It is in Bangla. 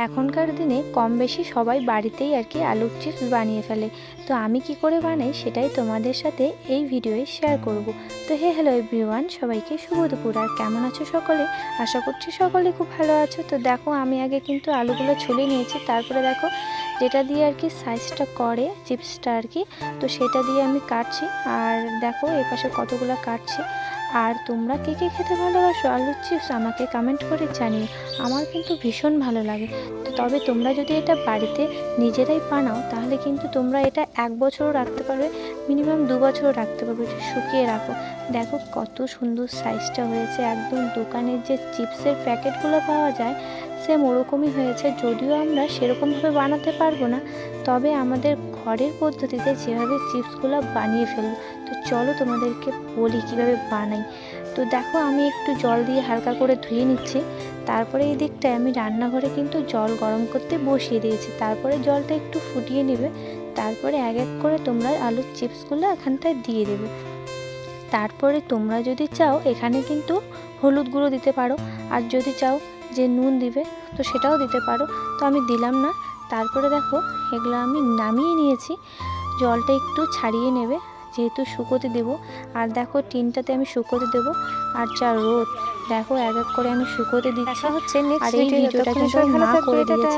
এখনকার দিনে কম বেশি সবাই বাড়িতেই আর কি আলুর চিপস বানিয়ে ফেলে। তো আমি কি করে বানাই সেটাই তোমাদের সাথে এই ভিডিওয়ে শেয়ার করব। তো হ্যালো এভরিওয়ান, সবাইকে শুভ দুপুর। আর কেমন আছো সকলে? আশা করছি সকলে খুব ভালো আছো। তো দেখো আমি আগে কিন্তু আলুগুলো ছুলে নিয়েছি, তারপরে দেখো যেটা দিয়ে আর কি সাইজটা করে চিপসটা আর কি, তো সেটা দিয়ে আমি কাটছি। আর দেখো এই পাশে কতগুলো কাটছি। আর তোমরা কে কে খেতে ভালোবাসো আলুর চিপস আমাকে কমেন্ট করে জানিও। আমার কিন্তু ভীষণ ভালো লাগে। তো তবে তোমরা যদি এটা বাড়িতে নিজেরাই বানাও তাহলে কিন্তু তোমরা এটা 1 বছরও রাখতে পারবে, মিনিমাম 2 বছরও রাখতে পারবে, শুকিয়ে রাখো। দেখো কত সুন্দর সাইজটা হয়েছে, একদম দোকানের যে চিপসের প্যাকেটগুলো পাওয়া যায় সেম ওরকমই হয়েছে। যদিও আমরা সেরকমভাবে বানাতে পারবো না, তবে আমাদের ঘরের পদ্ধতিতে যেভাবে চিপসগুলো বানিয়ে ফেলবো। তো চলো তোমাদেরকে বলি কীভাবে বানাই। তো দেখো আমি একটু জল দিয়ে হালকা করে ধুয়ে নিচ্ছি। তারপরে এই দিকটায় আমি রান্নাঘরে কিন্তু জল গরম করতে বসিয়ে দিয়েছি। তারপরে জলটা একটু ফুটিয়ে নেবে, তারপরে এক এক করে তোমরা আলুর চিপসগুলো এখানটায় দিয়ে দেবে। তারপরে তোমরা যদি চাও এখানে কিন্তু হলুদ গুঁড়ো দিতে পারো, আর যদি চাও যে নুন দিবে তো সেটাও দিতে পারো। তো আমি দিলাম না। তারপরে দেখো এগুলো আমি নামিয়ে নিয়েছি। জলটা একটু ছাড়িয়ে নেবে যেহেতু শুকোতে দেবো। আর দেখো টিনটাতে আমি শুকোতে দেবো। আর যা রোদ, দেখো এক এক করে আমি শুকোতে দিচ্ছি। আর এই ভিডিওটা কিন্তু মা করে দিয়েছে।